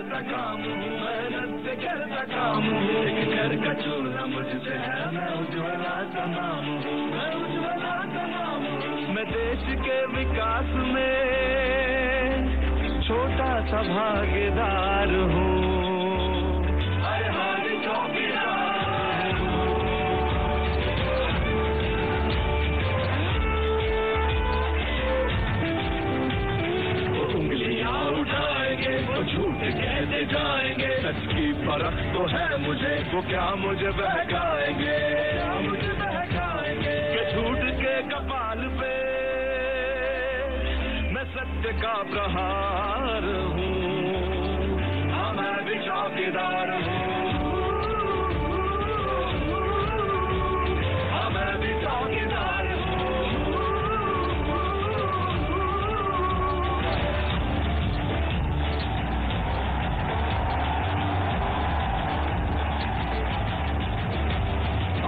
करता काम हूँ, मेहनत से करता काम हूँ, एक घर का चूल्हा मुझसे है, मैं उज्ज्वला का नाम हूँ, मैं उज्ज्वला का नाम हूँ। मैं देश के विकास में छोटा सा भागीदार हूँ, हर हाल चौकीदार हूँ। उंगलियां उठाएंगे वो झूठ कहते जाएंगे, सच की परख तो है मुझे, वो क्या मुझे बहकाएंगे, क्या मुझे बहकाएंगे। कि झूठ के कपाल पे मैं सत्य का प्रहार हूँ, हाँ मैं भी चौकीदार हूँ, हाँ मैं भी चौकीदार हूँ।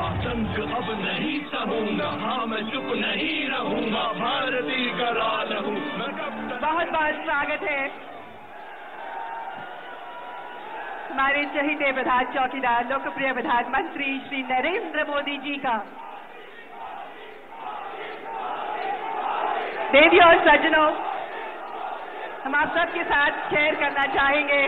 आतंक अब नहीं सहूंगा, हाँ मैं चुप नहीं रहूंगा, भारती का राज हूँ मैं। बहुत बहुत स्वागत है हमारे चहीते प्रधान चौकीदार लोकप्रिय प्रधानमंत्री श्री नरेंद्र मोदी जी का। देवियों और सज्जनों, हम आप सबके साथ शेयर करना चाहेंगे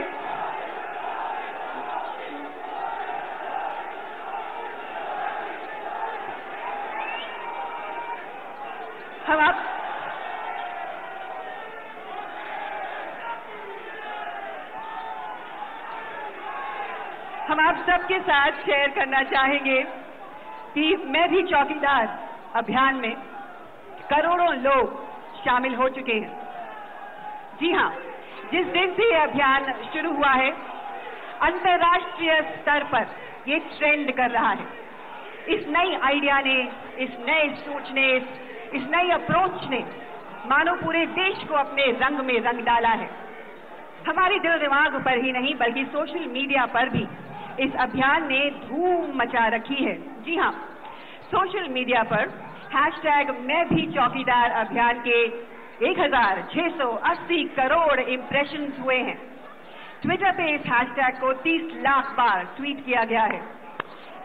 हम आप सबके साथ शेयर करना चाहेंगे कि मैं भी चौकीदार अभियान में करोड़ों लोग शामिल हो चुके हैं। जी हाँ, जिस दिन से ये अभियान शुरू हुआ है, अंतर्राष्ट्रीय स्तर पर ये ट्रेंड कर रहा है। इस नई आइडिया ने, इस नए सोच ने, इस नई अप्रोच ने मानो पूरे देश को अपने रंग में रंग डाला है। हमारे दिल दिमाग पर ही नहीं बल्कि सोशल मीडिया पर भी इस अभियान ने धूम मचा रखी है। जी हाँ, सोशल मीडिया पर हैशटैग मैं भी चौकीदार अभियान के 1680 करोड़ इंप्रेशंस हुए हैं। ट्विटर पे इस हैशटैग को 30 लाख बार ट्वीट किया गया है।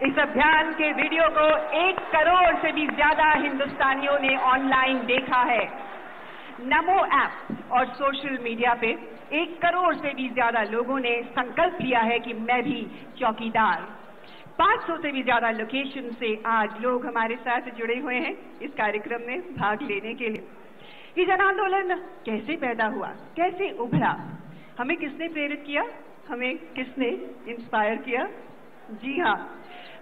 इस अभियान के वीडियो को 1 करोड़ से भी ज्यादा हिंदुस्तानियों ने ऑनलाइन देखा है। नमो ऐप और सोशल मीडिया पे 1 करोड़ से भी ज्यादा लोगों ने संकल्प लिया है कि मैं भी चौकीदार। 500 से भी ज्यादा लोकेशन से आज लोग हमारे साथ जुड़े हुए हैं इस कार्यक्रम में भाग लेने के लिए। ये जन आंदोलन कैसे पैदा हुआ, कैसे उभरा, हमें किसने प्रेरित किया, हमें किसने इंस्पायर किया? जी हाँ,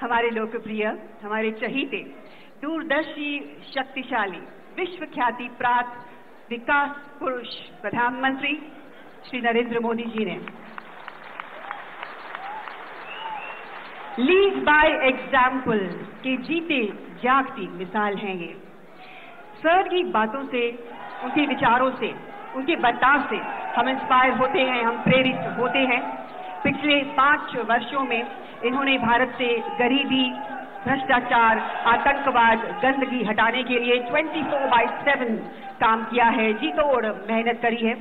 हमारे लोकप्रिय, हमारे चहीते, दूरदर्शी, शक्तिशाली, विश्व ख्याति प्राप्त विकास पुरुष प्रधानमंत्री श्री नरेंद्र मोदी जी ने लीड बाय एग्जाम्पल के जीते जागती मिसाल हैं ये। सर की बातों से, उनके विचारों से, उनके बर्ताव से हम इंस्पायर होते हैं, हम प्रेरित होते हैं। पिछले 5 वर्षों में इन्होंने भारत से गरीबी, भ्रष्टाचार, आतंकवाद, गंदगी हटाने के लिए 24/7 काम किया है, जी तोड़ मेहनत करी है।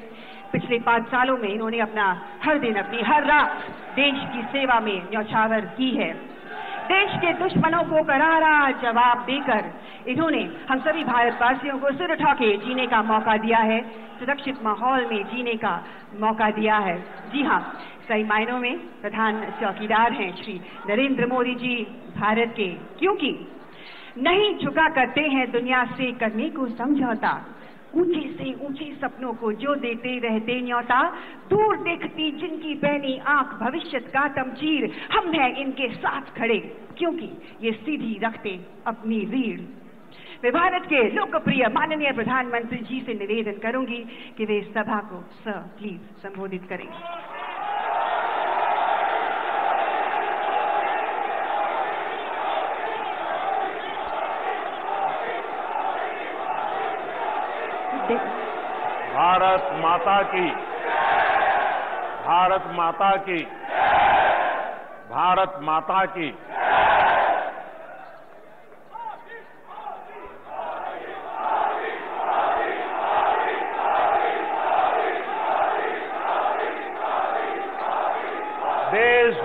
पिछले 5 सालों में इन्होंने अपना हर दिन, अपनी हर रात देश की सेवा में न्यौछावर की है। देश के दुश्मनों को करारा जवाब देकर इन्होंने हम सभी भारतवासियों को सिर उठा के जीने का मौका दिया है, सुरक्षित माहौल में जीने का मौका दिया है। जी हाँ, सही मायनों में प्रधान चौकीदार हैं श्री नरेंद्र मोदी जी भारत के, क्योंकि नहीं झुका करते हैं दुनिया से करने को समझौता, ऊंचे से ऊंचे सपनों को जो देते रहते न्योता, दूर देखती जिनकी बहनी आंख भविष्य का तमचीर, हम हैं इनके साथ खड़े क्योंकि ये सीधी रखते अपनी रीढ़। मैं भारत के लोकप्रिय माननीय प्रधानमंत्री जी से निवेदन करूंगी कि वे इस सभा को सर प्लीज संबोधित करें। भारत माता की, भारत माता की, भारत माता की।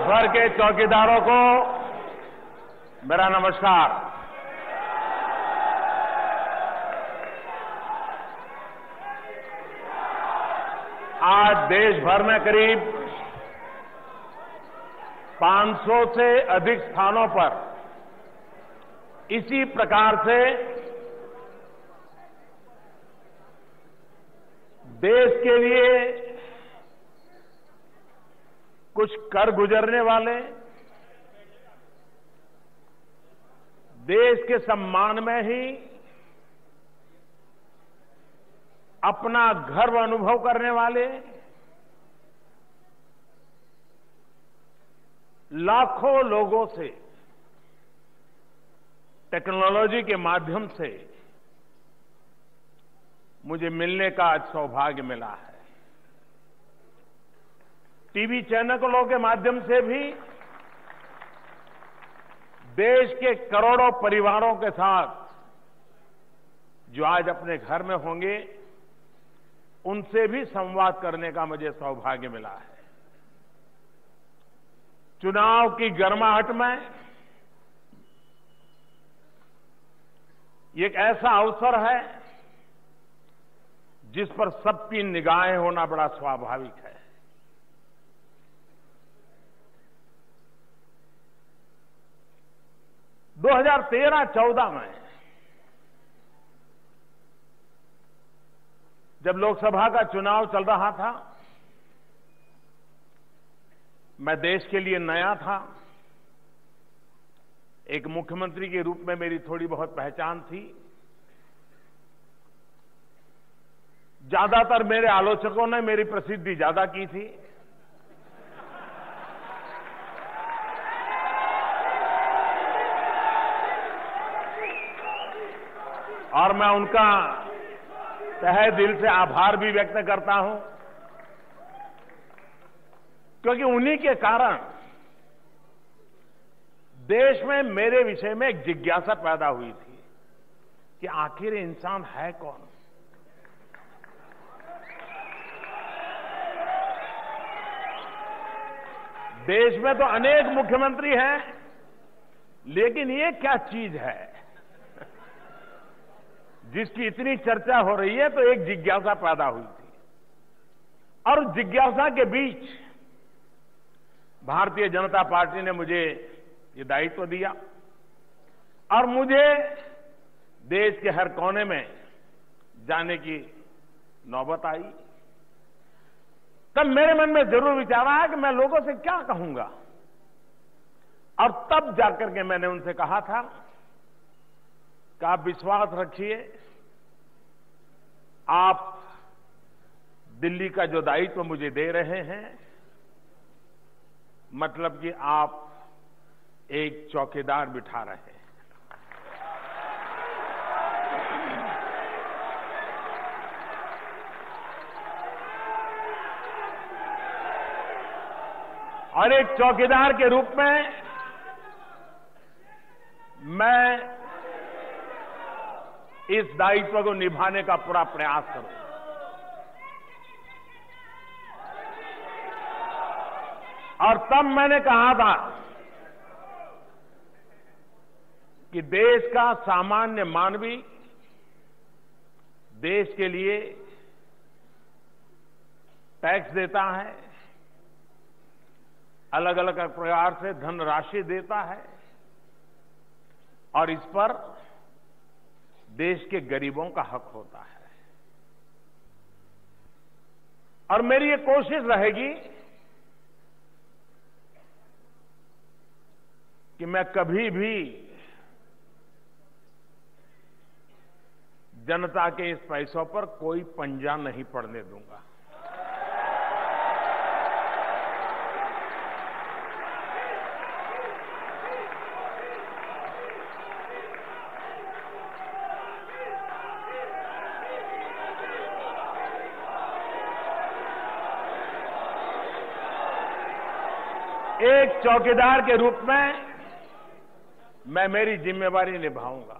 भर के चौकीदारों को मेरा नमस्कार। आज देश भर में करीब 500 से अधिक स्थानों पर इसी प्रकार से देश के लिए कुछ कर गुजरने वाले, देश के सम्मान में ही अपना गर्व अनुभव करने वाले लाखों लोगों से टेक्नोलॉजी के माध्यम से मुझे मिलने का आज सौभाग्य मिला है। टीवी चैनलों के माध्यम से भी देश के करोड़ों परिवारों के साथ जो आज अपने घर में होंगे, उनसे भी संवाद करने का मुझे सौभाग्य मिला है। चुनाव की गर्माहट में ये एक ऐसा अवसर है जिस पर सबकी निगाहें होना बड़ा स्वाभाविक है। दो 2013-14 में जब लोकसभा का चुनाव चल रहा था, मैं देश के लिए नया था। एक मुख्यमंत्री के रूप में मेरी थोड़ी बहुत पहचान थी। ज्यादातर मेरे आलोचकों ने मेरी प्रसिद्धि ज्यादा की थी। और मैं उनका तहे दिल से आभार भी व्यक्त करता हूं, क्योंकि उन्हीं के कारण देश में मेरे विषय में एक जिज्ञासा पैदा हुई थी कि आखिर इंसान है कौन। देश में तो अनेक मुख्यमंत्री हैं, लेकिन ये क्या चीज है जिसकी इतनी चर्चा हो रही है। तो एक जिज्ञासा पैदा हुई थी, और उस जिज्ञासा के बीच भारतीय जनता पार्टी ने मुझे ये दायित्व दिया और मुझे देश के हर कोने में जाने की नौबत आई। तब मेरे मन में जरूर विचार आया कि मैं लोगों से क्या कहूंगा, और तब जाकर के मैंने उनसे कहा था कि आप विश्वास रखिए, आप दिल्ली का जो दायित्व मुझे दे रहे हैं, मतलब कि आप एक चौकीदार बिठा रहे हैं। और एक चौकीदार के रूप में मैं इस दायित्व को निभाने का पूरा प्रयास करूं। और तब मैंने कहा था कि देश का सामान्य मानवी देश के लिए टैक्स देता है, अलग अलग प्रकार से धनराशि देता है, और इस पर देश के गरीबों का हक होता है। और मेरी ये कोशिश रहेगी कि मैं कभी भी जनता के इस पैसों पर कोई पंजा नहीं पड़ने दूंगा। एक चौकीदार के रूप में मैं मेरी जिम्मेवारी निभाऊंगा।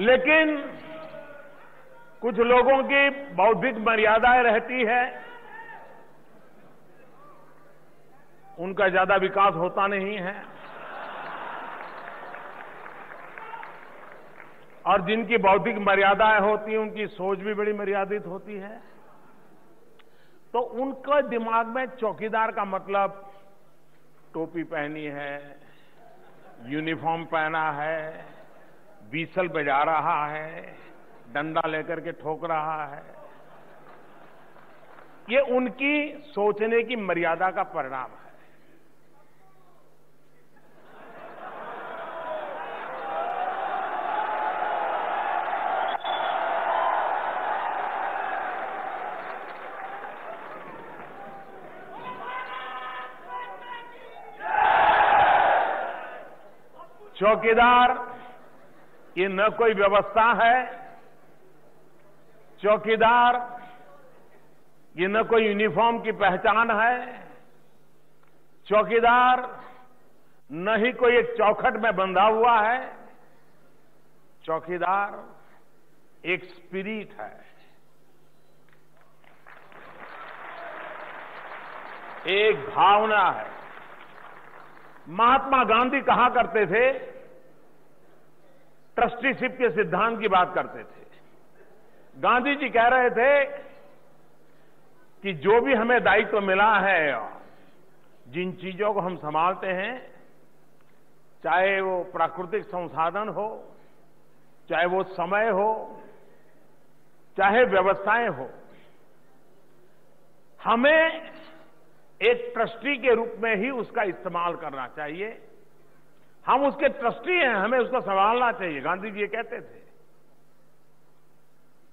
लेकिन कुछ लोगों की बौद्धिक मर्यादाएं रहती है, उनका ज्यादा विकास होता नहीं है, और जिनकी बौद्धिक मर्यादाएं होती हैं उनकी सोच भी बड़ी मर्यादित होती है। तो उनके दिमाग में चौकीदार का मतलब टोपी पहनी है, यूनिफॉर्म पहना है, बीसल बजा रहा है, डंडा लेकर के ठोक रहा है, ये उनकी सोचने की मर्यादा का परिणाम है। चौकीदार ये न कोई व्यवस्था है, चौकीदार ये न कोई यूनिफॉर्म की पहचान है, चौकीदार न ही कोई एक चौखट में बंधा हुआ है, चौकीदार एक स्पिरिट है, एक भावना है। महात्मा गांधी कहा करते थे, ट्रस्टीशिप के सिद्धांत की बात करते थे। गांधी जी कह रहे थे कि जो भी हमें दायित्व मिला है, जिन चीजों को हम संभालते हैं, चाहे वो प्राकृतिक संसाधन हो, चाहे वो समय हो, चाहे व्यवस्थाएं हो, हमें एक ट्रस्टी के रूप में ही उसका इस्तेमाल करना चाहिए। हम उसके ट्रस्टी हैं, हमें उसको संभालना चाहिए, गांधी जी ये कहते थे।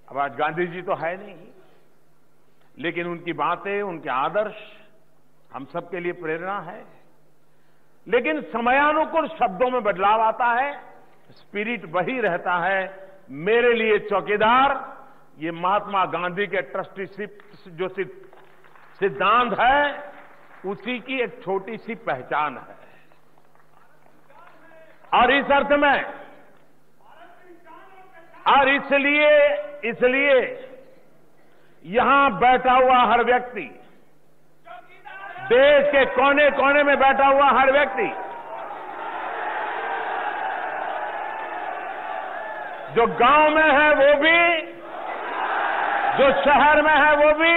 अब आज गांधी जी तो है नहीं, लेकिन उनकी बातें, उनके आदर्श हम सबके लिए प्रेरणा है। लेकिन समयानुकूल शब्दों में बदलाव आता है, स्पिरिट वही रहता है। मेरे लिए चौकीदार ये महात्मा गांधी के ट्रस्टीशिप जो सिद्धांत है, उसी की एक छोटी सी पहचान है। और इस अर्थ में, और इसलिए यहां बैठा हुआ हर व्यक्ति, देश के कोने कोने में बैठा हुआ हर व्यक्ति, जो गांव में है वो भी, जो शहर में है वो भी,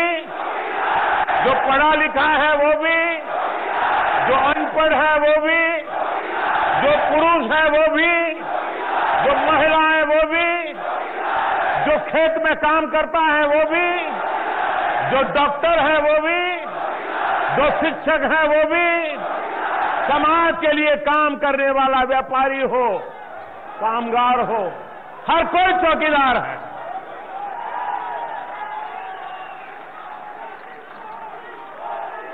जो पढ़ा लिखा है वो भी, जो अनपढ़ है वो भी, जो पुरुष है वो भी, जो महिला है वो भी, जो खेत में काम करता है वो भी, जो डॉक्टर है वो भी, जो शिक्षक है वो भी, समाज के लिए काम करने वाला व्यापारी हो, कामगार हो, हर कोई चौकीदार है।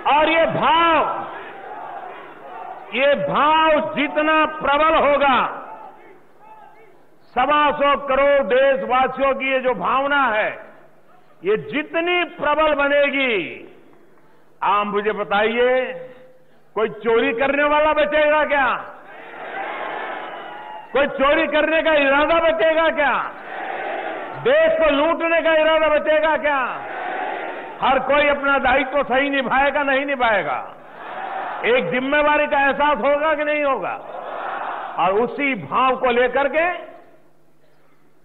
और ये भाव जितना प्रबल होगा, 125 करोड़ देशवासियों की ये जो भावना है, ये जितनी प्रबल बनेगी, आप मुझे बताइए, कोई चोरी करने वाला बचेगा क्या? कोई चोरी करने का इरादा बचेगा क्या? देश को लूटने का इरादा बचेगा क्या? हर कोई अपना दायित्व सही निभाएगा, नहीं निभाएगा? एक जिम्मेवारी का एहसास होगा कि नहीं होगा? और उसी भाव को लेकर के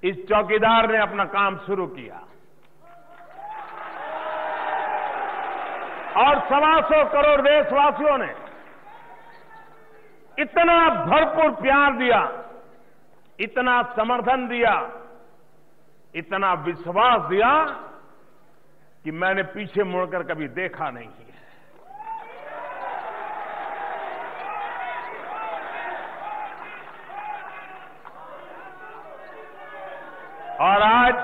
इस चौकीदार ने अपना काम शुरू किया और 125 करोड़ देशवासियों ने इतना भरपूर प्यार दिया, इतना समर्थन दिया, इतना विश्वास दिया कि मैंने पीछे मुड़कर कभी देखा नहीं है। और आज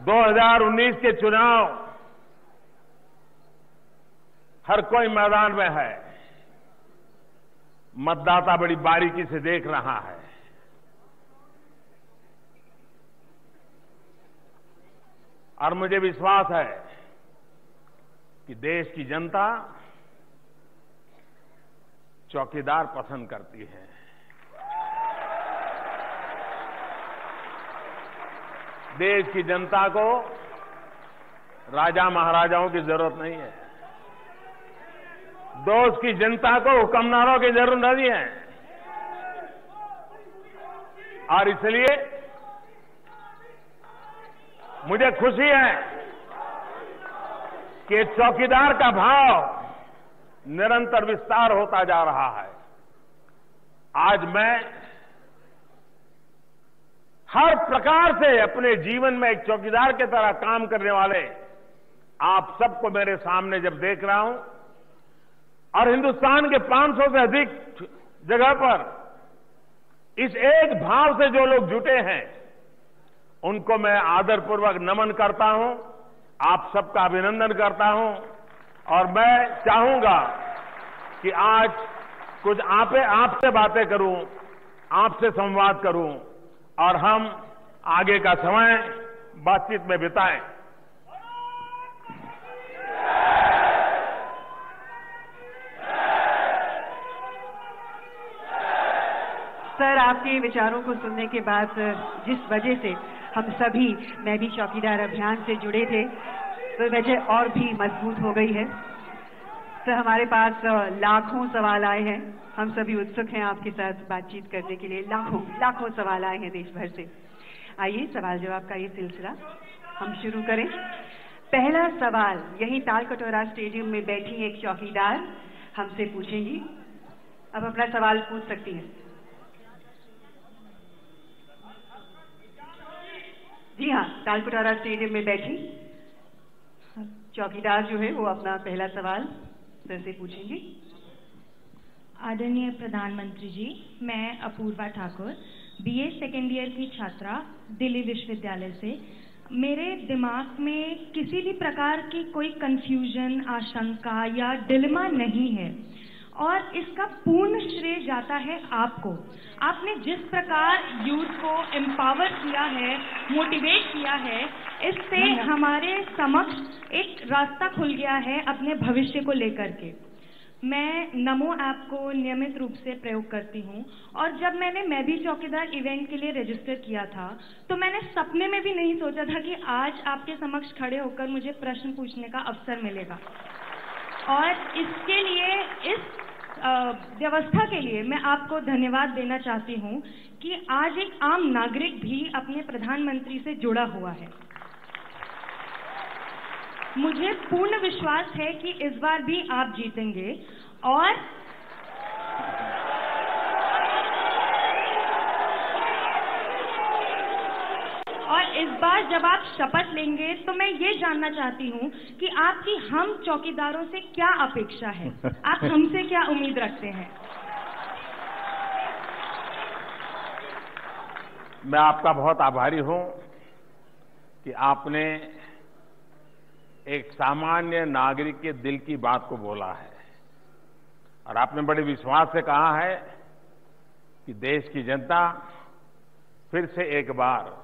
2019 के चुनाव, हर कोई मैदान में है, मतदाता बड़ी बारीकी से देख रहा है। और मुझे विश्वास है कि देश की जनता चौकीदार पसंद करती है। देश की जनता को राजा महाराजाओं की जरूरत नहीं है। देश की जनता को हुक्मनारों की जरूरत नहीं है। और इसलिए मुझे खुशी है कि चौकीदार का भाव निरंतर विस्तार होता जा रहा है। आज मैं हर प्रकार से अपने जीवन में एक चौकीदार की तरह काम करने वाले आप सबको मेरे सामने जब देख रहा हूं और हिंदुस्तान के 500 से अधिक जगह पर इस एक भाव से जो लोग जुटे हैं, उनको मैं आदरपूर्वक नमन करता हूं, आप सबका अभिनंदन करता हूं। और मैं चाहूंगा कि आज कुछ आपसे बातें करूं, आपसे संवाद करूं और हम आगे का समय बातचीत में बिताएं। सर, आपके विचारों को सुनने के बाद जिस वजह से हम सभी मैं भी चौकीदार अभियान से जुड़े थे, तो वजह और भी मजबूत हो गई है। सर, हमारे पास लाखों सवाल आए हैं। हम सभी उत्सुक हैं आपके साथ बातचीत करने के लिए। लाखों सवाल आए हैं देश भर से। आइए सवाल जवाब का ये सिलसिला हम शुरू करें। पहला सवाल यही तालकटोरा स्टेडियम में बैठी एक चौकीदार हमसे पूछेंगी। अब अपना सवाल पूछ सकती हैं। जी हाँ, तालकटोरा स्टेडियम में बैठी चौकीदार जो है वो अपना पहला सवाल सर से पूछेंगे। आदरणीय प्रधानमंत्री जी, मैं Apurva Thakur BA second year की छात्रा दिल्ली विश्वविद्यालय से। मेरे दिमाग में किसी भी प्रकार की कोई कंफ्यूजन, आशंका या डिलेमा नहीं है और इसका पूर्ण श्रेय जाता है आपको। आपने जिस प्रकार यूथ को एम्पावर किया है, मोटिवेट किया है, इससे हमारे समक्ष एक रास्ता खुल गया है अपने भविष्य को लेकर के। मैं नमो ऐप को नियमित रूप से प्रयोग करती हूँ और जब मैं भी चौकीदार इवेंट के लिए रजिस्टर किया था तो मैंने सपने में भी नहीं सोचा था कि आज आपके समक्ष खड़े होकर मुझे प्रश्न पूछने का अवसर मिलेगा। और इसके लिए, इस व्यवस्था के लिए मैं आपको धन्यवाद देना चाहती हूँ कि आज एक आम नागरिक भी अपने प्रधानमंत्री से जुड़ा हुआ है। मुझे पूर्ण विश्वास है कि इस बार भी आप जीतेंगे और इस बार जब आप शपथ लेंगे तो मैं ये जानना चाहती हूँ कि आपकी हम चौकीदारों से क्या अपेक्षा है, आप हमसे क्या उम्मीद रखते हैं। मैं आपका बहुत आभारी हूँ कि आपने एक सामान्य नागरिक के दिल की बात को बोला है और आपने बड़े विश्वास से कहा है कि देश की जनता फिर से एक बार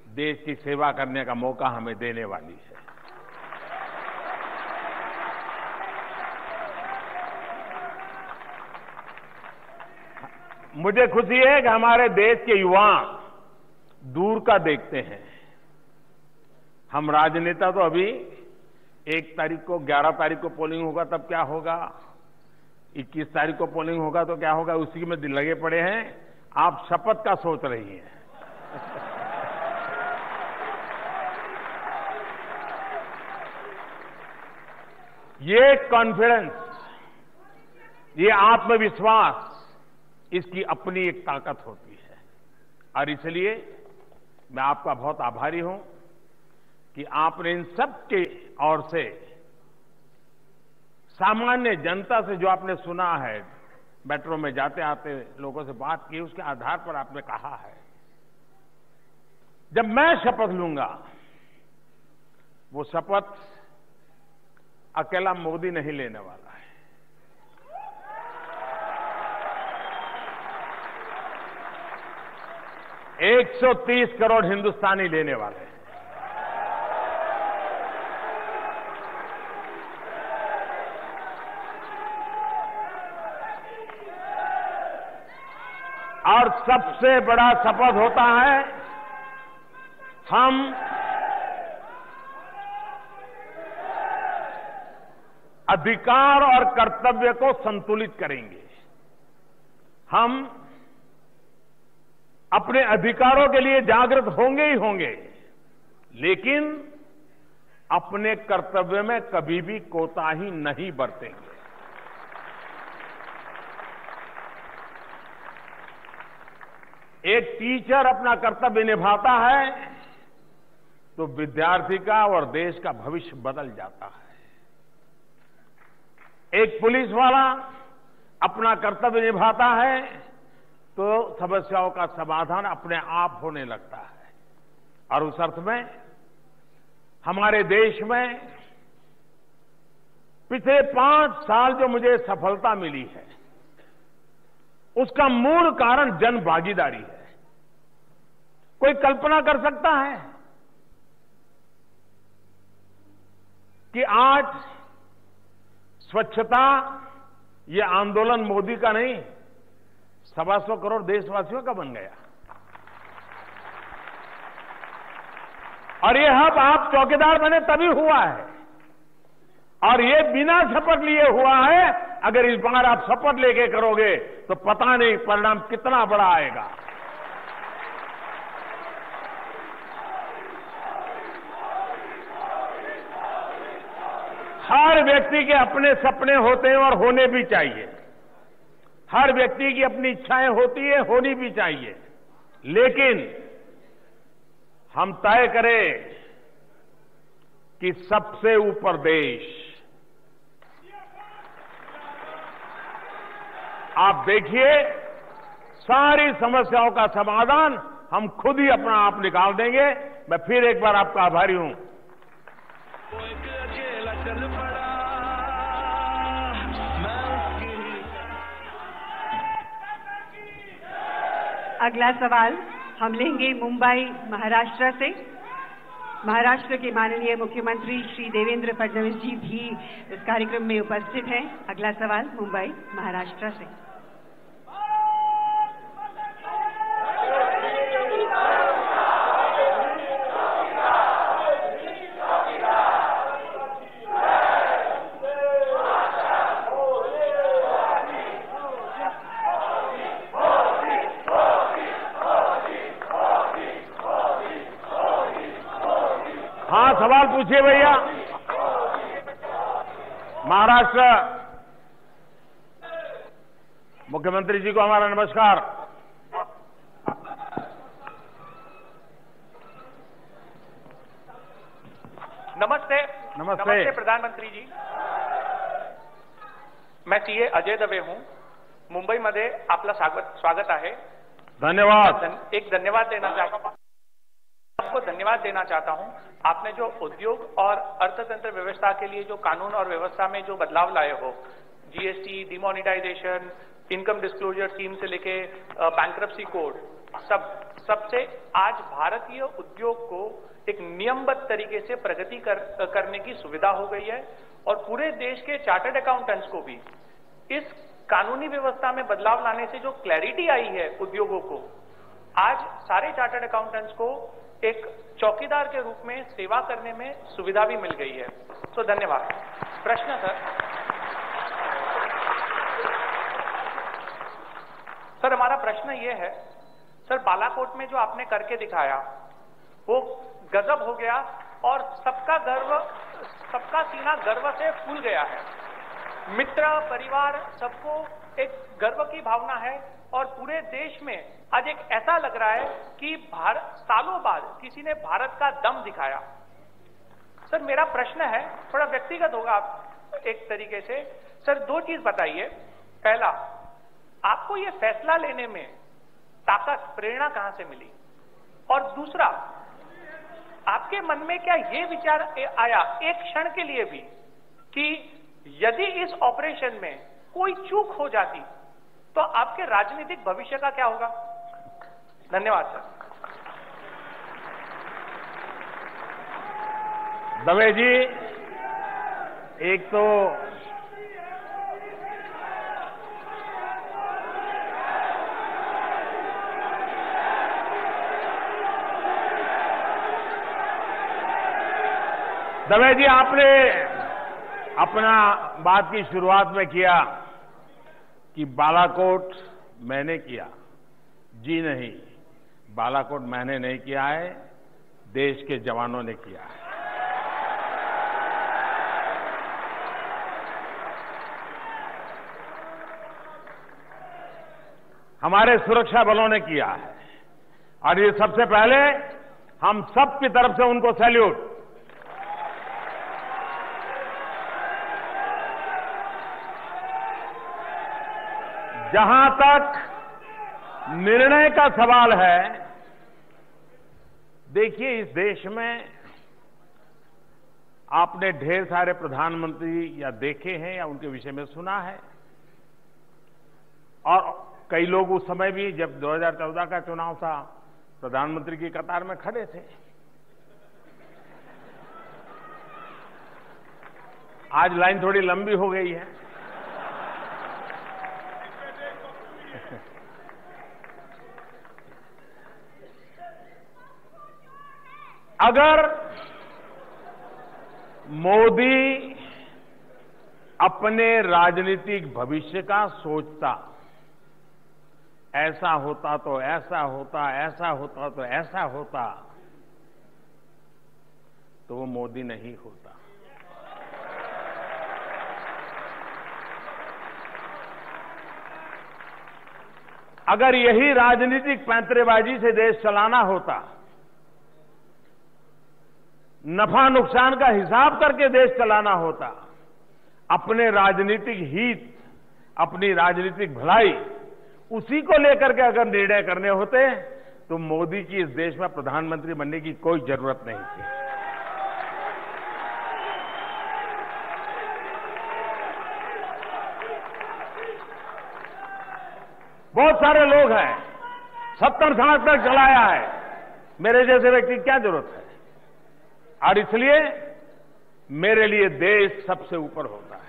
देश की सेवा करने का मौका हमें देने वाली है। मुझे खुशी है कि हमारे देश के युवा दूर का देखते हैं। हम राजनेता तो अभी 1 तारीख को, 11 तारीख को पोलिंग होगा तब क्या होगा, 21 तारीख को पोलिंग होगा तो क्या होगा, उसी में दिल लगे पड़े हैं। आप शपथ का सोच रही हैं। ये कॉन्फिडेंस, ये आत्मविश्वास, इसकी अपनी एक ताकत होती है और इसलिए मैं आपका बहुत आभारी हूं कि आपने इन सब के ओर से सामान्य जनता से जो आपने सुना है, मेट्रो में जाते आते लोगों से बात की, उसके आधार पर आपने कहा है जब मैं शपथ लूंगा, वो शपथ अकेला मोदी नहीं लेने वाला है। 130 करोड़ हिंदुस्तानी लेने वाले हैं। और सबसे बड़ा शपथ होता है हम अधिकार और कर्तव्य को संतुलित करेंगे। हम अपने अधिकारों के लिए जागृत होंगे ही होंगे, लेकिन अपने कर्तव्य में कभी भी कोताही नहीं बरतेंगे। एक टीचर अपना कर्तव्य निभाता है तो विद्यार्थी का और देश का भविष्य बदल जाता है। एक पुलिस वाला अपना कर्तव्य निभाता है तो समस्याओं का समाधान अपने आप होने लगता है। और उस अर्थ में हमारे देश में पिछले 5 साल जो मुझे सफलता मिली है, उसका मूल कारण जन भागीदारी है। कोई कल्पना कर सकता है कि आज स्वच्छता ये आंदोलन मोदी का नहीं, 125 करोड़ देशवासियों का बन गया। और ये अब आप चौकीदार बने तभी हुआ है, और ये बिना शपथ लिए हुआ है। अगर इस बार आप शपथ लेके करोगे तो पता नहीं परिणाम कितना बड़ा आएगा। हर व्यक्ति के अपने सपने होते हैं और होने भी चाहिए। हर व्यक्ति की अपनी इच्छाएं होती है, होनी भी चाहिए। लेकिन हम तय करें कि सबसे ऊपर देश। आप देखिए, सारी समस्याओं का समाधान हम खुद ही अपना आप निकाल देंगे। मैं फिर एक बार आपका आभारी हूं। अगला सवाल हम लेंगे मुंबई महाराष्ट्र से। महाराष्ट्र के माननीय मुख्यमंत्री श्री देवेंद्र फडणवीस जी भी इस कार्यक्रम में उपस्थित हैं। अगला सवाल मुंबई महाराष्ट्र से। हाँ, सवाल पूछिए भैया। महाराष्ट्र मुख्यमंत्री जी को हमारा नमस्कार। नमस्ते। नमस्ते प्रधानमंत्री जी। मैं सीए अजय दवे हूं। मुंबईमध्ये आपलं स्वागत आहे। धन्यवाद। एक धन्यवाद देना चाहता हूं। आपको धन्यवाद देना चाहता हूं। आपने जो उद्योग और अर्थतंत्र व्यवस्था के लिए जो कानून और व्यवस्था में जो बदलाव लाए हो, GST, demonetisation, income disclosure scheme से लेके बैंक्रप्सी कोड, सबसे आज भारतीय उद्योग को एक नियमबद्ध तरीके से प्रगति करने की सुविधा हो गई है। और पूरे देश के चार्टर्ड अकाउंटेंट्स को भी इस कानूनी व्यवस्था में बदलाव लाने से जो क्लैरिटी आई है उद्योगों को, आज सारे चार्टर्ड अकाउंटेंट्स को एक चौकीदार के रूप में सेवा करने में सुविधा भी मिल गई है। तो धन्यवाद। प्रश्न सर, हमारा प्रश्न ये है सर, बालाकोट में जो आपने करके दिखाया वो गजब हो गया और सबका सीना गर्व से फूल गया है। मित्र, परिवार, सबको एक गर्व की भावना है और पूरे देश में आज एक ऐसा लग रहा है कि सालों बाद किसी ने भारत का दम दिखाया। सर, मेरा प्रश्न है, थोड़ा व्यक्तिगत होगा आप एक तरीके से। सर, 2 चीज बताइए। पहला, आपको ये फैसला लेने में ताकत, प्रेरणा कहां से मिली? और दूसरा, आपके मन में क्या ये विचार आया एक क्षण के लिए भी कि यदि इस ऑपरेशन में कोई चूक हो जाती तो आपके राजनीतिक भविष्य का क्या होगा? धन्यवाद सर। दवे जी, एक तो दवे जी, आपने अपना बात की शुरुआत में किया कि बालाकोट मैंने किया। जी नहीं, बालाकोट मैंने नहीं किया है, देश के जवानों ने किया है। हमारे सुरक्षा बलों ने किया है और ये सबसे पहले हम सब की तरफ से उनको सैल्यूट। जहां तक निर्णय का सवाल है, देखिए इस देश में आपने ढेर सारे प्रधानमंत्री या देखे हैं या उनके विषय में सुना है, और कई लोग उस समय भी जब 2014 का चुनाव था प्रधानमंत्री की कतार में खड़े थे। आज लाइन थोड़ी लंबी हो गई है। अगर मोदी अपने राजनीतिक भविष्य का सोचता, ऐसा होता तो ऐसा होता, ऐसा होता तो ऐसा होता, तो वो मोदी नहीं होता। अगर यही राजनीतिक पैंतरेबाजी से देश चलाना होता, नफा नुकसान का हिसाब करके देश चलाना होता, अपने राजनीतिक हित, अपनी राजनीतिक भलाई उसी को लेकर के अगर निर्णय करने होते तो मोदी की इस देश में प्रधानमंत्री बनने की कोई जरूरत नहीं थी। बहुत सारे लोग हैं, 70 साल तक चलाया है, मेरे जैसे व्यक्ति की क्या जरूरत है? और इसलिए मेरे लिए देश सबसे ऊपर होता है।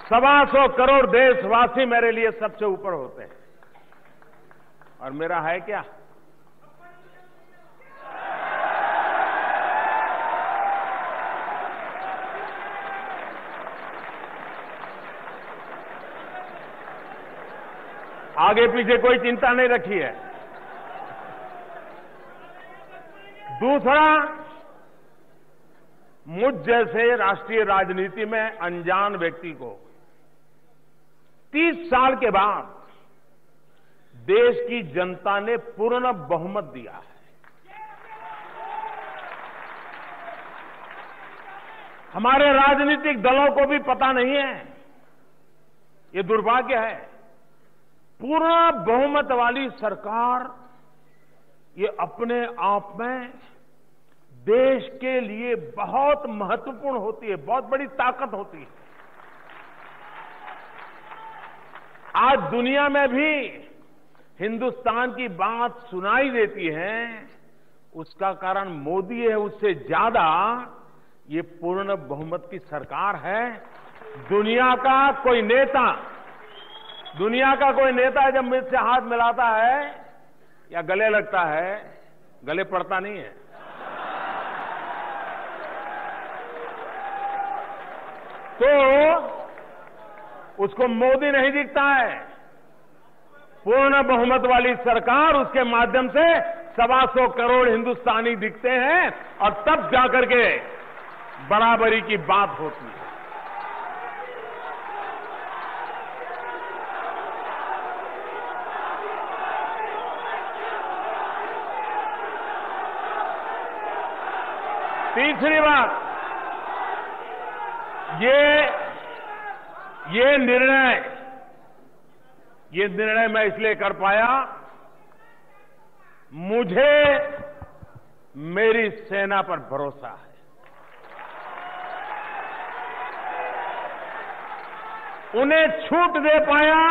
125 करोड़ देशवासी मेरे लिए सबसे ऊपर होते हैं, और मेरा है क्या? आगे पीछे कोई चिंता नहीं रखी है। दूसरा, मुझ जैसे राष्ट्रीय राजनीति में अनजान व्यक्ति को 30 साल के बाद देश की जनता ने पूर्ण बहुमत दिया है। हमारे राजनीतिक दलों को भी पता नहीं है, ये दुर्भाग्य है। पूर्ण बहुमत वाली सरकार ये अपने आप में देश के लिए बहुत महत्वपूर्ण होती है, बहुत बड़ी ताकत होती है। आज दुनिया में भी हिंदुस्तान की बात सुनाई देती है, उसका कारण मोदी है। उससे ज्यादा ये पूर्ण बहुमत की सरकार है। दुनिया का कोई नेता जब मुझसे हाथ मिलाता है या गले लगता है, गले पड़ता नहीं है, तो उसको मोदी नहीं दिखता है। पूर्ण बहुमत वाली सरकार, उसके माध्यम से 125 करोड़ हिंदुस्तानी दिखते हैं, और तब जाकर के बराबरी की बात होती है। तीसरी बात, ये निर्णय मैं इसलिए कर पाया, मुझे मेरी सेना पर भरोसा है। उन्हें छूट दे पाया,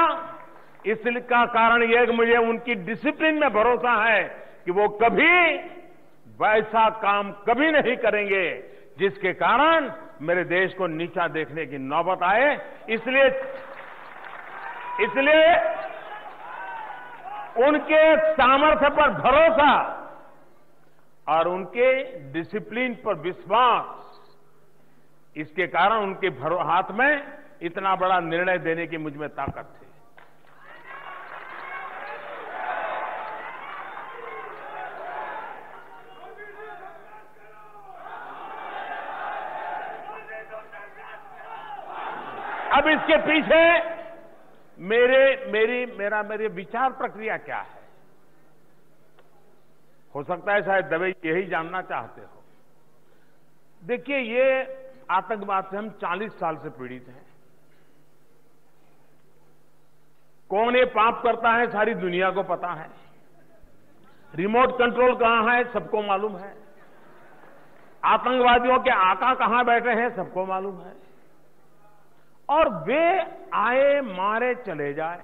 इसका कारण यह कि मुझे उनकी डिसिप्लिन में भरोसा है कि वो कभी वैसा काम कभी नहीं करेंगे जिसके कारण मेरे देश को नीचा देखने की नौबत आए। इसलिए उनके सामर्थ्य पर भरोसा और उनके डिसिप्लिन पर विश्वास, इसके कारण उनके हाथ में इतना बड़ा निर्णय देने की मुझ में ताकत थी। अब इसके पीछे मेरे विचार प्रक्रिया क्या है? हो सकता है शायद दवे यही जानना चाहते हो। देखिए, ये आतंकवाद से हम 40 साल से पीड़ित हैं। कौन ये पाप करता है सारी दुनिया को पता है। रिमोट कंट्रोल कहां है सबको मालूम है। आतंकवादियों के आका कहां बैठे हैं सबको मालूम है। और वे आए मारे चले जाए।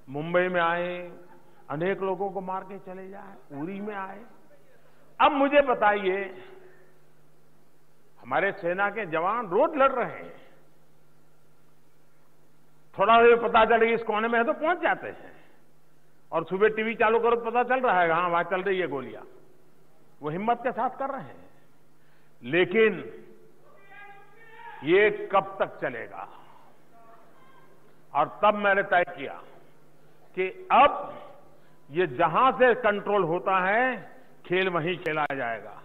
मुंबई में आए, अनेक लोगों को मार के चले जाए, उरी में आए। अब मुझे बताइए, हमारे सेना के जवान रोज लड़ रहे हैं, थोड़ा देर पता चले इस कोने में है तो पहुंच जाते हैं, और सुबह टीवी चालू करो तो पता चल रहा है हाँ वहां चल रही है गोलियां। वो हिम्मत के साथ कर रहे हैं। लेकिन ये कब तक चलेगा? और तब मैंने तय किया कि अब ये जहां से कंट्रोल होता है खेल वहीं खेला जाएगा।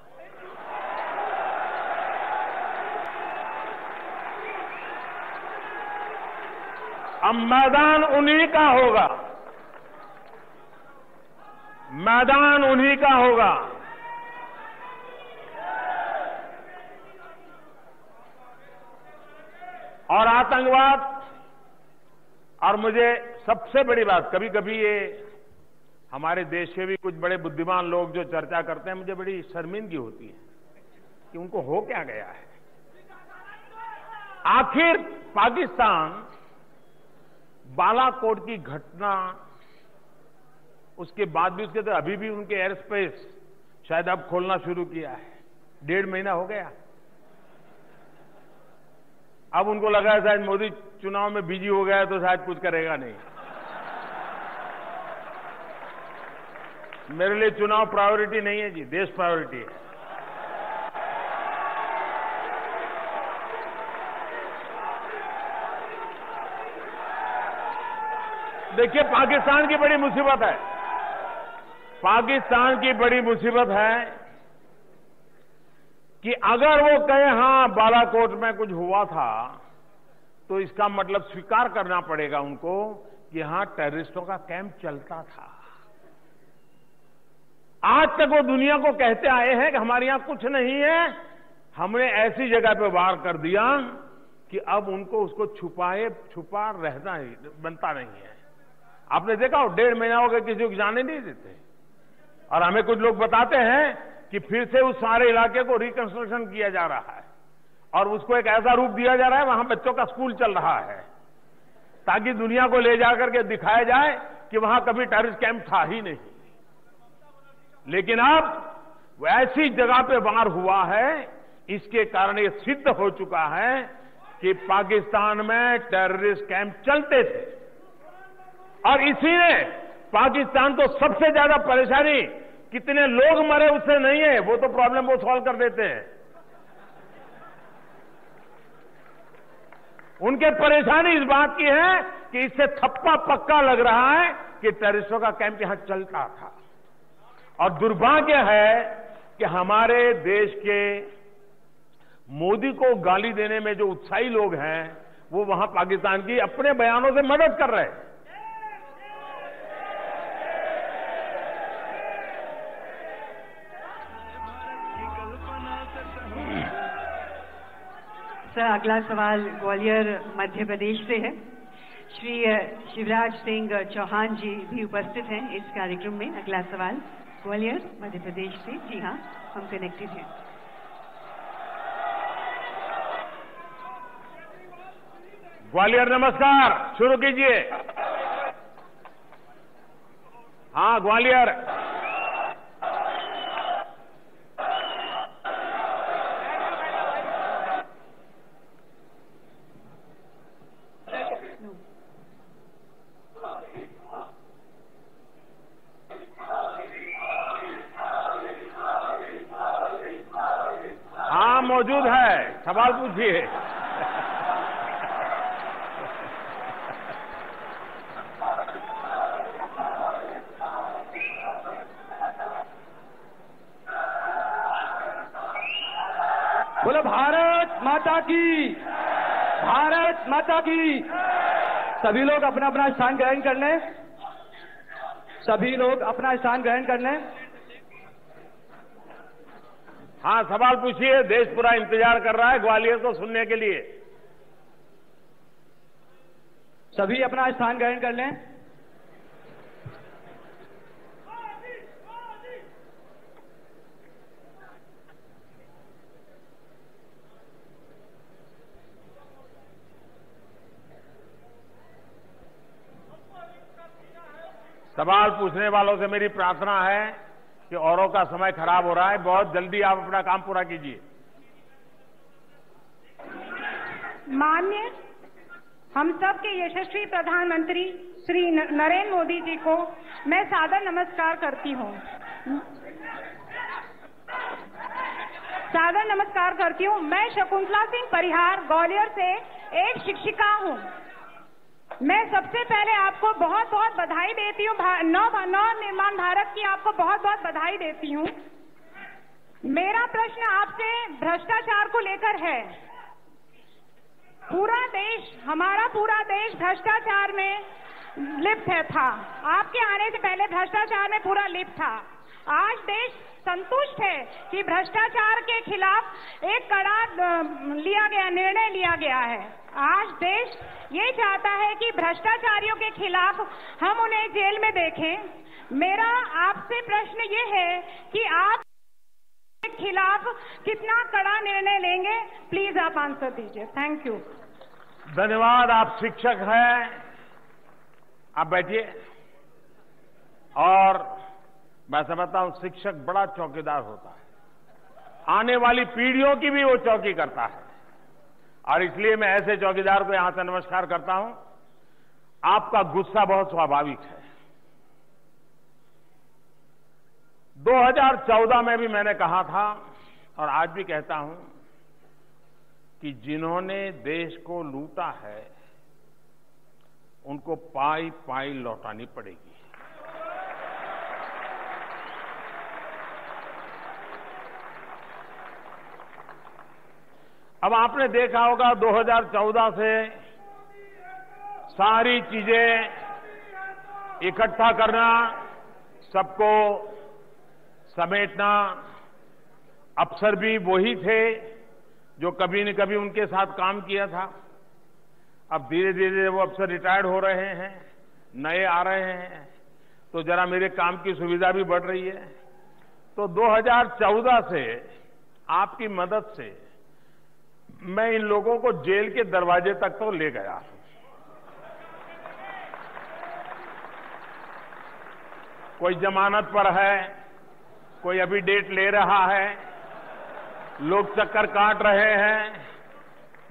अब मैदान उन्हीं का होगा, मैदान उन्हीं का होगा। और आतंकवाद, और मुझे सबसे बड़ी बात, कभी कभी ये हमारे देश के भी कुछ बड़े बुद्धिमान लोग जो चर्चा करते हैं, मुझे बड़ी शर्मिंदगी होती है कि उनको हो क्या गया है। आखिर पाकिस्तान बालाकोट की घटना, उसके बाद भी उसके तो अभी भी उनके एयर स्पेस शायद अब खोलना शुरू किया है, 1.5 महीना हो गया। अब उनको लगा है शायद मोदी चुनाव में बिजी हो गया है तो शायद कुछ करेगा नहीं। मेरे लिए चुनाव प्रायोरिटी नहीं है जी, देश प्रायोरिटी है। देखिए, पाकिस्तान की बड़ी मुसीबत है, पाकिस्तान की बड़ी मुसीबत है कि अगर वो कहे हां बालाकोट में कुछ हुआ था, तो इसका मतलब स्वीकार करना पड़ेगा उनको कि हां टेररिस्टों का कैंप चलता था। आज तक वो दुनिया को कहते आए हैं कि हमारे यहां कुछ नहीं है, हमने ऐसी जगह पे वार कर दिया कि अब उनको उसको छुपा रहना बनता नहीं है। आपने देखा हो 1.5 महीना हो गया किसी को जाने नहीं देते, और हमें कुछ लोग बताते हैं कि फिर से उस सारे इलाके को रिकंस्ट्रक्शन किया जा रहा है और उसको एक ऐसा रूप दिया जा रहा है, वहां बच्चों का स्कूल चल रहा है, ताकि दुनिया को ले जाकर के दिखाया जाए कि वहां कभी टेररिस्ट कैंप था ही नहीं। लेकिन अब वो ऐसी जगह पे वार हुआ है, इसके कारण ये सिद्ध हो चुका है कि पाकिस्तान में टेररिस्ट कैंप चलते थे। और इसी ने पाकिस्तान तो सबसे ज्यादा परेशानी, कितने लोग मरे उससे नहीं है, वो तो प्रॉब्लम वो सॉल्व कर देते हैं। उनके परेशानी इस बात की है कि इससे थप्पा पक्का लग रहा है कि टेररिस्टों का कैंप यहां चलता था। और दुर्भाग्य है कि हमारे देश के मोदी को गाली देने में जो उत्साही लोग हैं, वो वहां पाकिस्तान की अपने बयानों से मदद कर रहे हैं। सर, अगला सवाल ग्वालियर मध्य प्रदेश से है। श्री शिवराज सिंह चौहान जी भी उपस्थित हैं इस कार्यक्रम में। अगला सवाल ग्वालियर मध्य प्रदेश से। जी हाँ, हम कनेक्टेड हैं। ग्वालियर नमस्कार, शुरू कीजिए। हाँ, ग्वालियर। सवाल पूछिए। बोलो भारत माता की, भारत माता की। सभी लोग अपना अपना स्थान ग्रहण कर लें, सभी लोग अपना स्थान ग्रहण कर लें। हाँ, सवाल पूछिए, देश पूरा इंतजार कर रहा है ग्वालियर को सुनने के लिए। सभी अपना स्थान ग्रहण कर लें। सवाल पूछने वालों से मेरी प्रार्थना है कि औरों का समय खराब हो रहा है, बहुत जल्दी आप अपना काम पूरा कीजिए। माननीय हम सब के यशस्वी प्रधानमंत्री श्री नरेंद्र मोदी जी को मैं सादर नमस्कार करती हूँ। सादर नमस्कार करती हूँ। मैं शकुंतला सिंह परिहार ग्वालियर से एक शिक्षिका हूँ। मैं सबसे पहले आपको बहुत बहुत बधाई देती हूँ, नव निर्माण भारत की आपको बहुत बहुत बधाई देती हूँ। मेरा प्रश्न आपसे भ्रष्टाचार को लेकर है। पूरा देश, हमारा पूरा देश भ्रष्टाचार में लिप्त था। आपके आने से पहले भ्रष्टाचार में पूरा लिप्त था। आज देश संतुष्ट है कि भ्रष्टाचार के खिलाफ एक कड़ा निर्णय लिया गया है। आज देश ये चाहता है कि भ्रष्टाचारियों के खिलाफ हम उन्हें जेल में देखें। मेरा आपसे प्रश्न ये है कि आप के खिलाफ कितना कड़ा निर्णय लेंगे, प्लीज आप आंसर दीजिए। Thank you. धन्यवाद। आप शिक्षक हैं, आप बैठिए। और मैं समझता हूं शिक्षक बड़ा चौकीदार होता है, आने वाली पीढ़ियों की भी वो चौकी करता है, और इसलिए मैं ऐसे चौकीदार को यहां से नमस्कार करता हूं। आपका गुस्सा बहुत स्वाभाविक है। 2014 में भी मैंने कहा था और आज भी कहता हूं कि जिन्होंने देश को लूटा है उनको पाई पाई लौटानी पड़ेगी। अब आपने देखा होगा 2014 से सारी चीजें इकट्ठा करना, सबको समेटना, अफसर भी वही थे जो कभी न कभी उनके साथ काम किया था। अब धीरे धीरे वो अफसर रिटायर्ड हो रहे हैं, नए आ रहे हैं, तो जरा मेरे काम की सुविधा भी बढ़ रही है। तो 2014 से आपकी मदद से मैं इन लोगों को जेल के दरवाजे तक तो ले गया। कोई जमानत पर है, कोई अभी डेट ले रहा है, लोग चक्कर काट रहे हैं,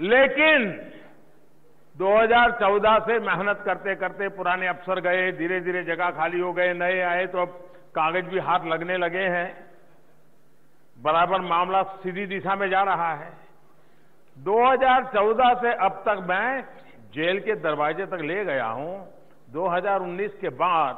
लेकिन 2014 से मेहनत करते करते पुराने अफसर गए, धीरे धीरे जगह खाली हो गए, नए आए, तो अब कागज भी हाथ लगने लगे हैं, बराबर मामला सीधी दिशा में जा रहा है। 2014 से अब तक मैं जेल के दरवाजे तक ले गया हूं। 2019 के बाद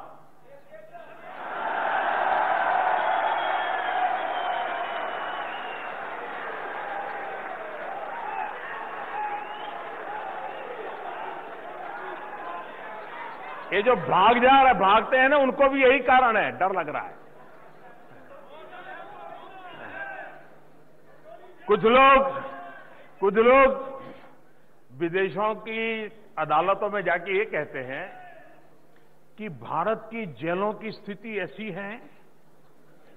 ये जो भागते हैं ना, उनको भी यही कारण है, डर लग रहा है। कुछ लोग विदेशों की अदालतों में जाके ये कहते हैं कि भारत की जेलों की स्थिति ऐसी है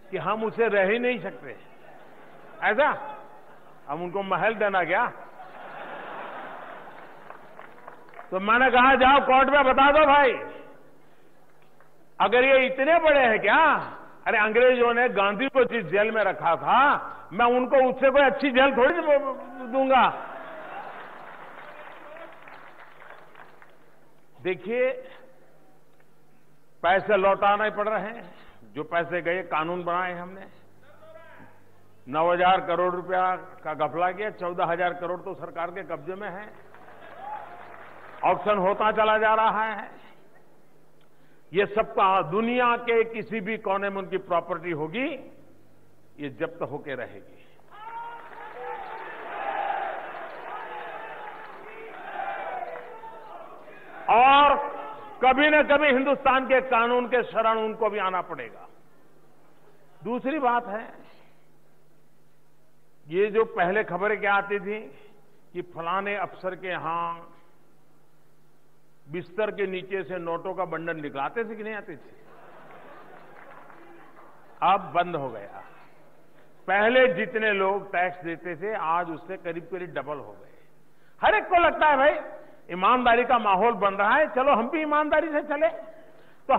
कि हम उसे रह ही नहीं सकते। ऐसा हम उनको महल देना क्या? तो मैंने कहा जाओ कोर्ट में बता दो भाई, अगर ये इतने बड़े हैं क्या? अरे अंग्रेजों ने गांधी को जिस जेल में रखा था, मैं उनको उससे कोई अच्छी जेल थोड़ी दूंगा। देखिए, पैसे लौटाने पड़ रहे हैं, जो पैसे गए कानून बनाए हमने, 9,000 करोड़ रुपया का घपला किया, 14,000 करोड़ तो सरकार के कब्जे में है। ऑक्शन होता चला जा रहा है। ये सबका दुनिया के किसी भी कोने में उनकी प्रॉपर्टी होगी, ये जब्त होके रहेगी। और कभी न कभी हिंदुस्तान के कानून के शरण उनको भी आना पड़ेगा। दूसरी बात है, ये जो पहले खबरें क्या आती थी कि फलाने अफसर के यहां बिस्तर के नीचे से नोटों का बंडल निकलाते थे कि नहीं आते थे, अब बंद हो गया। पहले जितने लोग टैक्स देते थे, आज उससे करीब करीब डबल हो गए। हर एक को लगता है भाई ईमानदारी का माहौल बन रहा है, चलो हम भी ईमानदारी से चले। तो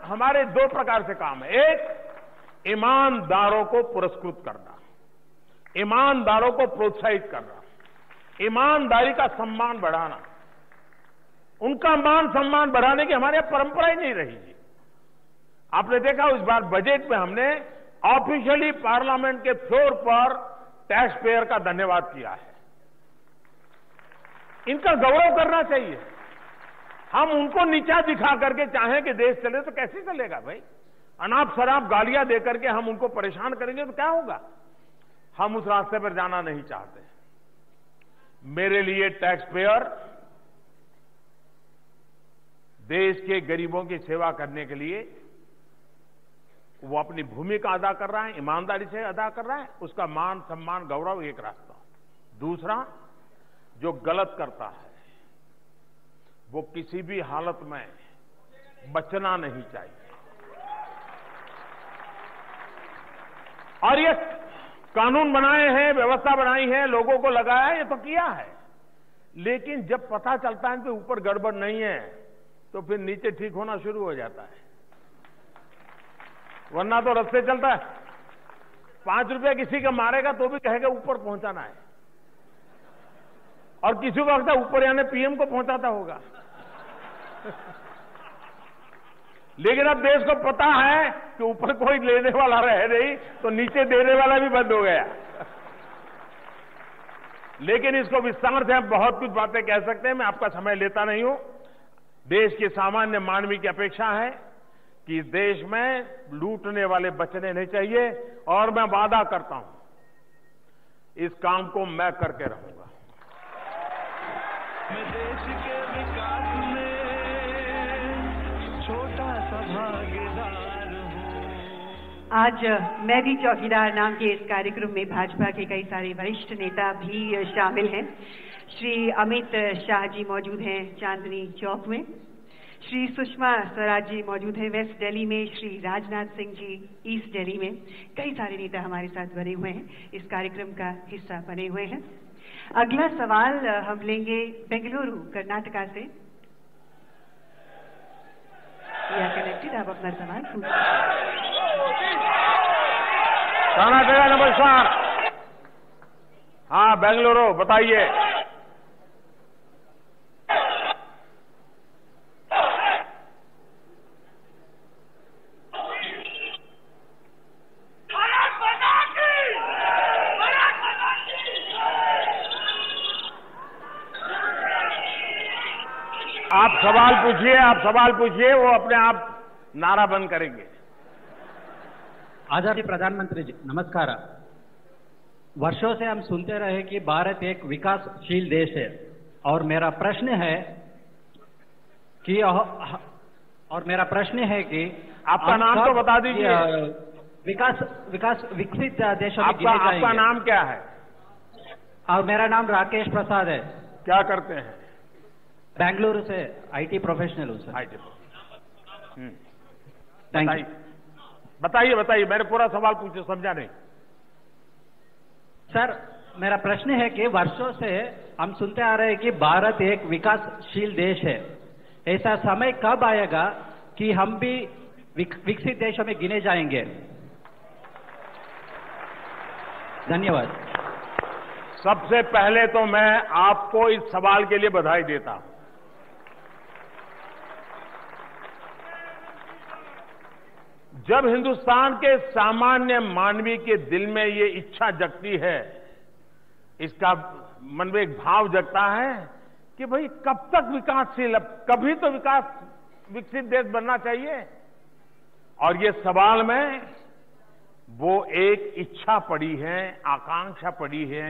हमारे दो प्रकार से काम है। एक, ईमानदारों को पुरस्कृत करना, ईमानदारों को प्रोत्साहित करना, ईमानदारी का सम्मान बढ़ाना। उनका मान सम्मान बढ़ाने की हमारे यहां परंपरा ही नहीं रही जी। आपने देखा इस बार बजट में हमने ऑफिशियली पार्लियामेंट के फ्लोर पर टैक्स पेयर का धन्यवाद किया है। इनका गौरव करना चाहिए। हम उनको नीचा दिखा करके चाहें कि देश चले तो कैसे चलेगा भाई? अनाप शराब गालियां देकर के हम उनको परेशान करेंगे तो क्या होगा? हम उस रास्ते पर जाना नहीं चाहते। मेरे लिए टैक्स पेयर देश के गरीबों की सेवा करने के लिए वो अपनी भूमिका अदा कर रहा है, ईमानदारी से अदा कर रहा है, उसका मान सम्मान गौरव एक रास्ता। दूसरा, जो गलत करता है वो किसी भी हालत में बचना नहीं चाहिए। और ये कानून बनाए हैं, व्यवस्था बनाई है, लोगों को लगाया है, ये तो किया है। लेकिन जब पता चलता है कि ऊपर गड़बड़ नहीं है तो फिर नीचे ठीक होना शुरू हो जाता है। वरना तो रास्ते चलता है, 5 रुपया किसी का मारेगा तो भी कहेगा ऊपर पहुंचाना है, और किसी को लगता है ऊपर यानी पीएम को पहुंचाता होगा। लेकिन अब देश को पता है कि ऊपर कोई लेने वाला रहे नहीं तो नीचे देने वाला भी बंद हो गया। लेकिन इसको विस्तार से हम बहुत कुछ बातें कह सकते हैं, मैं आपका समय लेता नहीं हूं। देश के सामान्य मानवी की अपेक्षा है कि देश में लूटने वाले बचने नहीं चाहिए, और मैं वादा करता हूं इस काम को मैं करके रहूंगा। मैं देश के विकास में छोटा सा भागीदार हूं। आज मैं भी चौकीदार नाम के इस कार्यक्रम में भाजपा के कई सारे वरिष्ठ नेता भी शामिल हैं। श्री अमित शाह जी मौजूद हैं चांदनी चौक में, श्री सुषमा स्वराज जी मौजूद हैं वेस्ट दिल्ली में, श्री राजनाथ सिंह जी ईस्ट दिल्ली में। कई सारे नेता हमारे साथ बने हुए हैं, इस कार्यक्रम का हिस्सा बने हुए हैं। अगला सवाल हम लेंगे बेंगलुरु कर्नाटका से। या कनेक्टेड, आप अपना सवाल पूछिए। कर्नाटका, नमस्कार। हाँ, बेंगलुरु, बताइए। आप सवाल पूछिए, वो अपने आप नारा बंद करेंगे। आदरणीय प्रधानमंत्री जी नमस्कार। वर्षों से हम सुनते रहे कि भारत एक विकासशील देश है, और मेरा प्रश्न है कि आपका नाम तो बता दीजिए। विकसित देशों में आपका नाम क्या है? और मेरा नाम राकेश प्रसाद है। क्या करते हैं? बेंगलुरु से आईटी प्रोफेशनल हूँ सर। आईटी। Thank you. बताइए, मेरे पूरा सवाल पूछो, समझा नहीं। सर, मेरा प्रश्न है कि वर्षों से हम सुनते आ रहे हैं कि भारत एक विकासशील देश है। ऐसा समय कब आएगा कि हम भी विकसित देशों में गिने जाएंगे? धन्यवाद। सबसे पहले तो मैं आपको इस सवाल के लिए बधाई देता हूं। जब हिंदुस्तान के सामान्य मानवी के दिल में ये इच्छा जगती है, इसका मन में एक भाव जगता है कि भाई कब तक विकासशील, कभी तो विकसित देश बनना चाहिए, और ये सवाल में वो एक इच्छा पड़ी है, आकांक्षा पड़ी है,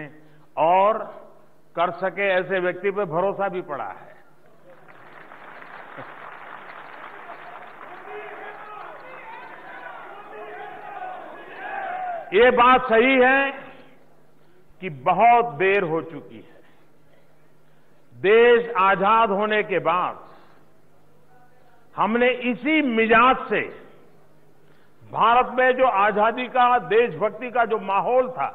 और कर सके ऐसे व्यक्ति पे भरोसा भी पड़ा है। ये बात सही है कि बहुत देर हो चुकी है। देश आजाद होने के बाद हमने इसी मिजाज से भारत में जो आजादी का, देशभक्ति का जो माहौल था,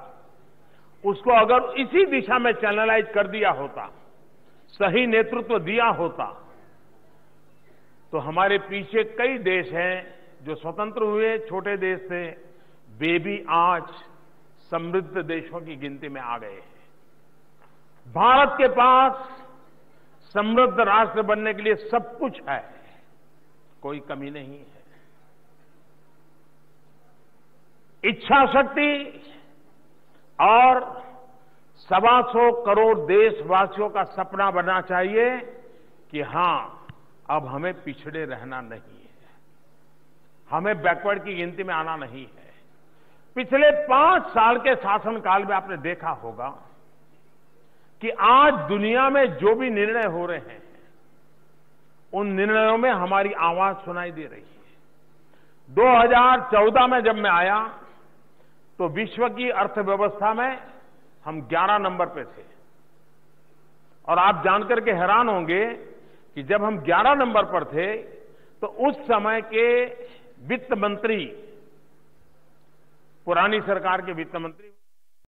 उसको अगर इसी दिशा में चैनलाइज कर दिया होता, सही नेतृत्व दिया होता, तो हमारे पीछे कई देश हैं जो स्वतंत्र हुए, छोटे देश थे, वे भी आज समृद्ध देशों की गिनती में आ गए हैं। भारत के पास समृद्ध राष्ट्र बनने के लिए सब कुछ है, कोई कमी नहीं है। इच्छा शक्ति और 125 करोड़ देशवासियों का सपना बनना चाहिए कि हां, अब हमें पिछड़े रहना नहीं है, हमें बैकवर्ड की गिनती में आना नहीं है। पिछले 5 साल के शासनकाल में आपने देखा होगा कि आज दुनिया में जो भी निर्णय हो रहे हैं, उन निर्णयों में हमारी आवाज सुनाई दे रही है। 2014 में जब मैं आया तो विश्व की अर्थव्यवस्था में हम 11 नंबर पे थे, और आप जानकर के हैरान होंगे कि जब हम 11 नंबर पर थे तो उस समय के वित्त मंत्री, पुरानी सरकार के वित्त मंत्री